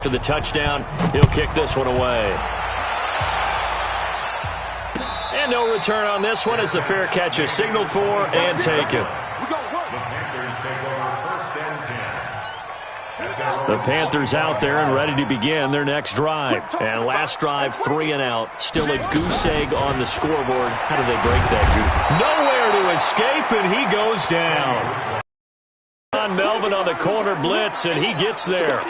For the touchdown, he'll kick this one away. And no return on this one as the fair catch is signaled for and taken. The Panthers out there and ready to begin their next drive. And last drive, 3 and out. Still a goose egg on the scoreboard. How do they break that goose? Nowhere to escape, and he goes down. Melvin on the corner blitz, and he gets there.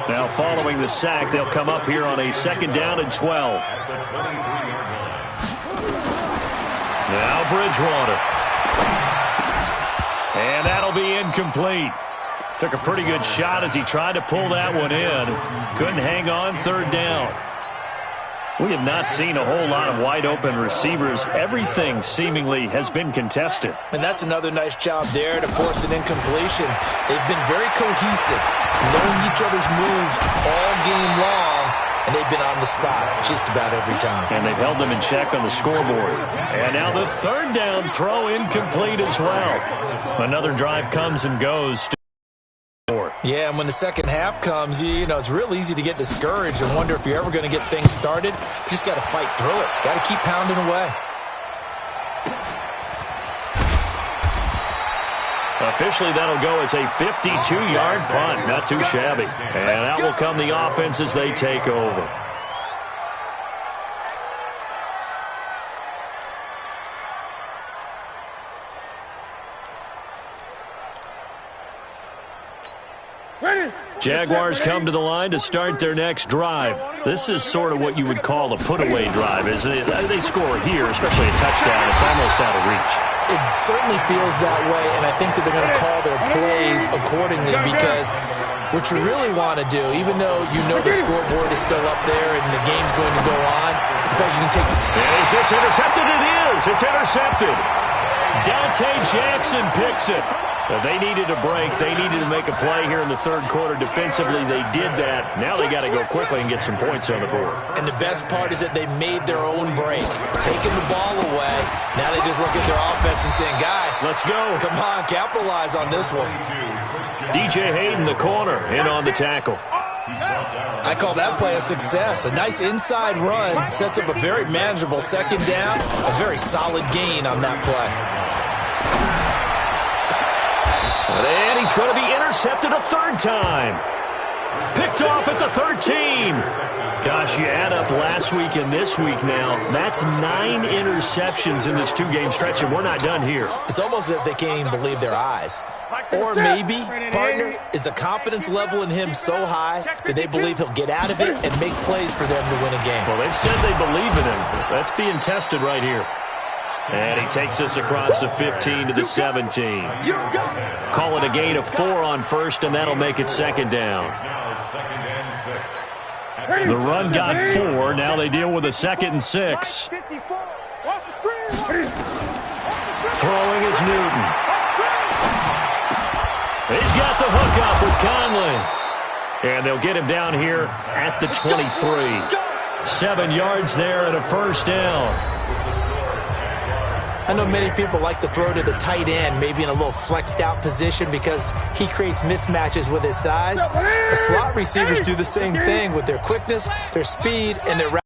Now following the sack, they'll come up here on a 2nd down and 12. Now Bridgewater. And that'll be incomplete. Took a pretty good shot as he tried to pull that one in. Couldn't hang on 3rd down. We have not seen a whole lot of wide-open receivers. Everything seemingly has been contested. And that's another nice job there to force an incompletion. They've been very cohesive, knowing each other's moves all game long, and they've been on the spot just about every time. And they've held them in check on the scoreboard. And now the 3rd down throw incomplete as well. Another drive comes and goes. Yeah, and when the second half comes, you know, it's real easy to get discouraged and wonder if you're ever going to get things started. You just got to fight through it. Got to keep pounding away. Officially, that'll go as a 52-yard punt. Not too shabby. And out will come the offense as they take over. Jaguars come to the line to start their next drive. This is sort of what you would call a put-away drive, isn't it? They score here, especially a touchdown. It's almost out of reach. It certainly feels that way, and I think that they're going to call their plays accordingly because what you really want to do, even though you know the scoreboard is still up there and the game's going to go on, in fact, you can take this. Is this intercepted? It is. It's intercepted. Dante Jackson picks it. They needed a break. They needed to make a play here in the 3rd quarter. Defensively, they did that. Now they got to go quickly and get some points on the board. And the best part is that they made their own break, taking the ball away. Now they just look at their offense and saying, guys, let's go. Come on, capitalize on this one. DJ Hayden, the corner, in on the tackle. I call that play a success. A nice inside run sets up a very manageable 2nd down, a very solid gain on that play. And he's going to be intercepted a 3rd time. Picked off at the 13. Gosh, you add up last week and this week now. That's 9 interceptions in this 2-game stretch, and we're not done here. It's almost as if they can't even believe their eyes. Or maybe, partner, is the confidence level in him so high that they believe he'll get out of it and make plays for them to win a game. Well, they've said they believe in him. That's being tested right here. And he takes us across the 15 to the 17. Call it a gain of 4 on 1st, and that'll make it 2nd down. The run got 4. Now they deal with a 2nd and 6. Throwing is Newton. He's got the hook up with Conley. And they'll get him down here at the 23. 7 yards there and a 1st down. I know many people like to throw to the tight end, maybe in a little flexed out position because he creates mismatches with his size. The slot receivers do the same thing with their quickness, their speed, and their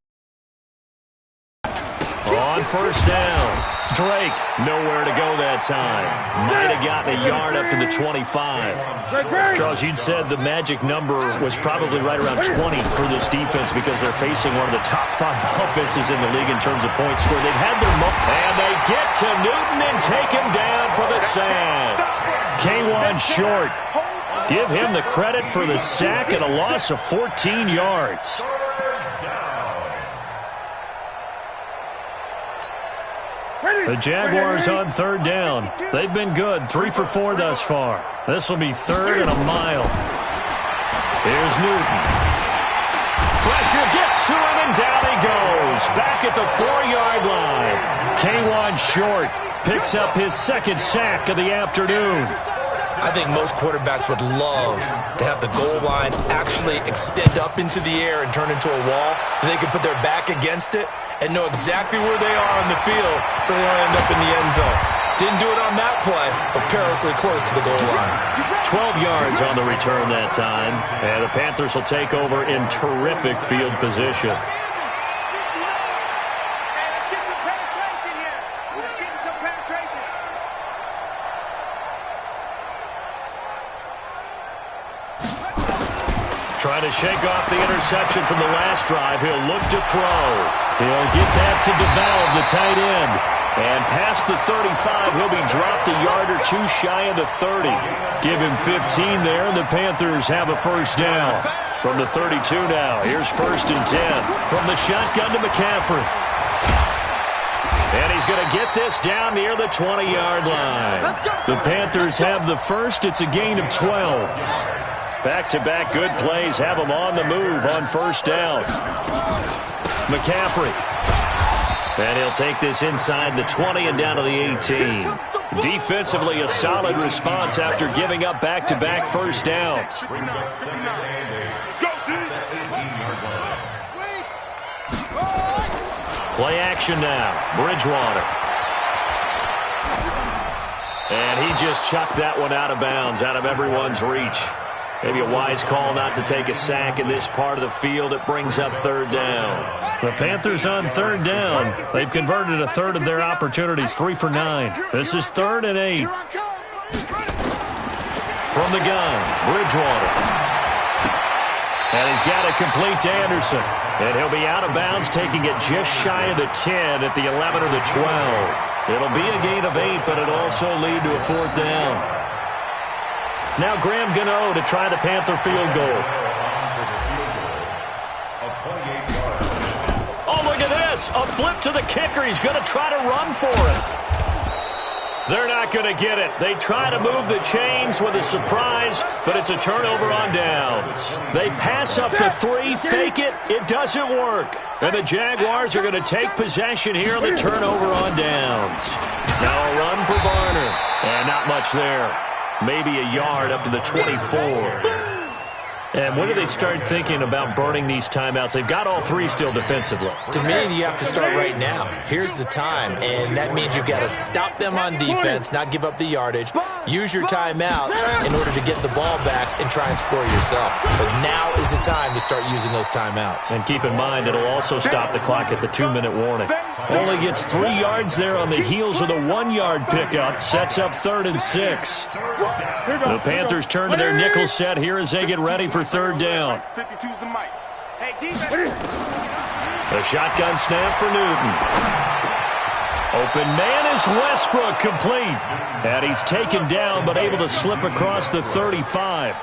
on 1st down. Drake, nowhere to go that time. Might have gotten a yard up to the 25. Charles, you'd said the magic number was probably right around 20 for this defense because they're facing one of the top 5 offenses in the league in terms of points scored. They've had their and they get to Newton and take him down for the sack. K1 short. Give him the credit for the sack and a loss of 14 yards. The Jaguars on 3rd down. They've been good, 3 for 4 thus far. This will be 3rd and a mile. Here's Newton. Pressure gets to him, and down he goes. Back at the 4-yard line. K1 short picks up his 2nd sack of the afternoon. I think most quarterbacks would love to have the goal line actually extend up into the air and turn into a wall, and they can put their back against it and know exactly where they are on the field so they don't end up in the end zone. Didn't do it on that play, but perilously close to the goal line. 12 yards on the return that time, and the Panthers will take over in terrific field position. Trying to shake off the interception from the last drive. He'll look to throw. He'll get that to DeValve, the tight end. And past the 35, he'll be dropped a yard or two shy of the 30. Give him 15 there, and the Panthers have a first down. From the 32 now, here's 1st and 10. From the shotgun to McCaffrey. And he's going to get this down near the 20-yard line. The Panthers have the first. It's a gain of 12. Back-to-back good plays have them on the move on first down. McCaffrey. And he'll take this inside the 20 and down to the 18. Defensively, a solid response after giving up back-to-back first downs. Play action now. Bridgewater. And he just chucked that one out of bounds, out of everyone's reach. Maybe a wise call not to take a sack in this part of the field. It brings up 3rd down. The Panthers on 3rd down. They've converted a third of their opportunities, 3 for 9. This is 3rd and 8. From the gun, Bridgewater. And he's got it complete to Anderson. And he'll be out of bounds, taking it just shy of the 10 at the 11 or the 12. It'll be a gain of 8, but it'll also lead to a 4th down. Now Graham Gano to try the Panther field goal. Oh, look at this. A flip to the kicker. He's going to try to run for it. They're not going to get it. They try to move the chains with a surprise, but it's a turnover on downs. They pass up the 3, fake it. It doesn't work. And the Jaguars are going to take possession here on the turnover on downs. Now a run for Varner. And not much there. Maybe a yard up to the 24. And when do they start thinking about burning these timeouts? They've got all 3 still defensively. To me, you have to start right now. Here's the time, and that means you've got to stop them on defense, not give up the yardage. Use your timeouts in order to get the ball back and try and score yourself. But now is the time to start using those timeouts. And keep in mind, it'll also stop the clock at the 2-minute warning. Only gets 3 yards there on the heels of the 1-yard pickup. Sets up 3rd and 6. The Panthers turn to their nickel set here as they get ready for 3rd down. The shotgun snap for Newton. Open man is Westbrook, complete. And he's taken down but able to slip across the 35.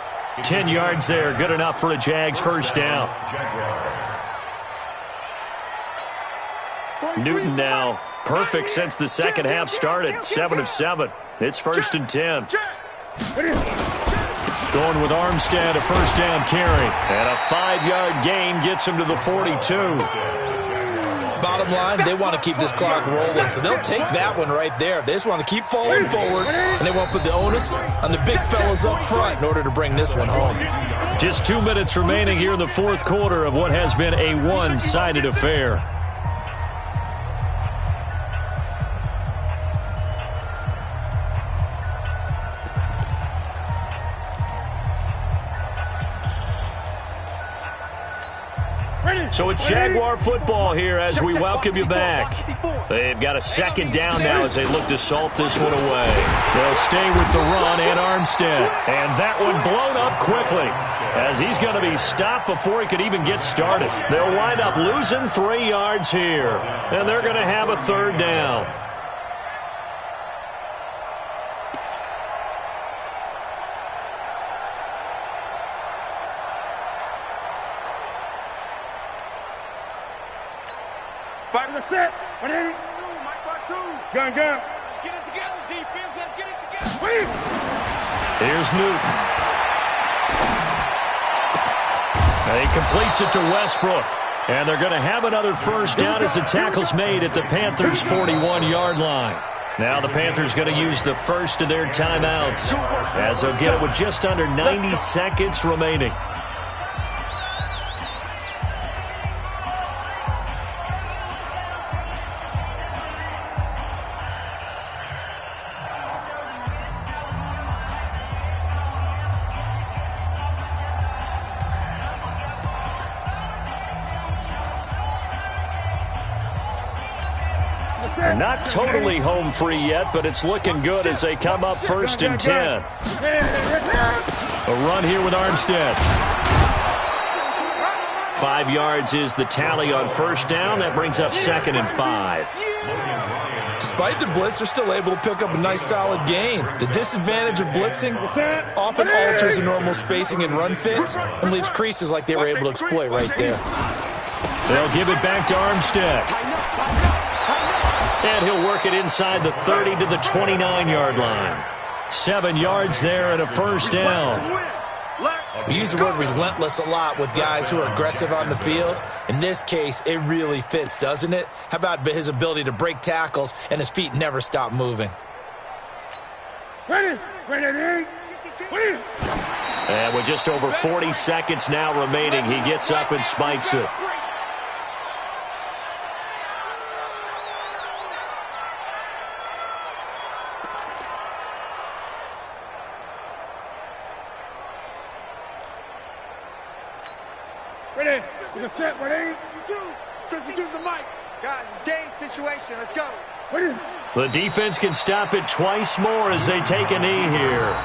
10 yards there, good enough for a Jags first down. Newton now perfect since the second half started. 7 of 7. It's 1st and 10. Going with Armstead, a first down carry. And a 5-yard gain gets him to the 42. Bottom line, they want to keep this clock rolling, so they'll take that one right there. They just want to keep falling forward, and they want to put the onus on the big fellas up front in order to bring this one home. Just 2 minutes remaining here in the 4th quarter of what has been a one-sided affair. So it's Jaguar football here as we welcome you back. They've got a 2nd down now as they look to salt this one away. They'll stay with the run and Armstead. And that one blown up quickly as he's going to be stopped before he could even get started. They'll wind up losing 3 yards here. And they're going to have a 3rd down. Gun. Let's get it together, defense. Let's get it together. Here's Newton. And he completes it to Westbrook. And they're going to have another first down as the tackle's made at the Panthers' 41-yard line. Now the Panthers going to use the first of their timeouts as they'll get it with just under 90 seconds remaining. They're not totally home free yet, but it's looking good as they come up 1st and 10. A run here with Armstead. 5 yards is the tally on 1st down. That brings up 2nd and 5. Despite the blitz, they're still able to pick up a nice solid gain. The disadvantage of blitzing often alters the normal spacing and run fits and leaves creases like they were able to exploit right there. They'll give it back to Armstead. And he'll work it inside the 30 to the 29-yard line. 7 yards there and a 1st down. We use the word relentless a lot with guys who are aggressive on the field. In this case, it really fits, doesn't it? How about his ability to break tackles and his feet never stop moving? Ready. And with just over 40 seconds now remaining, he gets up and spikes it. Ready. Set. Ready. 52 the mic. Guys, it's game situation. Let's go. Ready. The defense can stop it twice more as they take a knee here.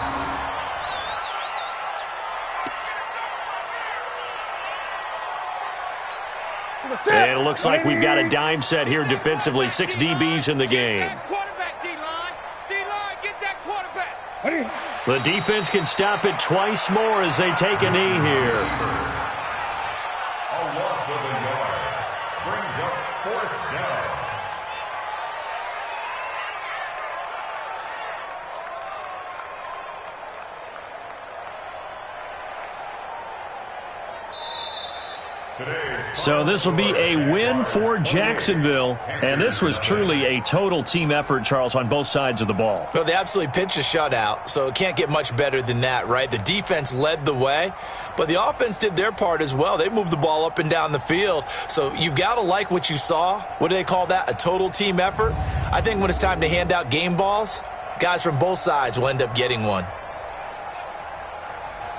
And it looks like we've got a dime set here defensively. 6 DBs in the game. Quarterback, D-line. D-line, get that quarterback. Ready. The defense can stop it twice more as they take a knee here. A loss of a yard brings up 4th down. So this will be a win for Jacksonville, and this was truly a total team effort, Charles, on both sides of the ball. Well, they absolutely pitched a shutout, so it can't get much better than that, right? The defense led the way, but the offense did their part as well. They moved the ball up and down the field, so you've got to like what you saw. What do they call that? A total team effort? I think when it's time to hand out game balls, guys from both sides will end up getting one.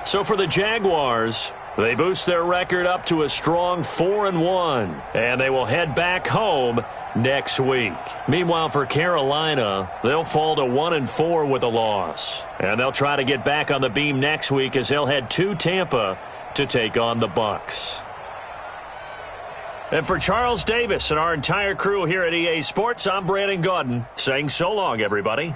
So for the Jaguars, they boost their record up to a strong 4-1, and they will head back home next week. Meanwhile, for Carolina, they'll fall to 1-4 with a loss, and they'll try to get back on the beam next week as they'll head to Tampa to take on the Bucs. And for Charles Davis and our entire crew here at EA Sports, I'm Brandon Gaudin saying so long, everybody.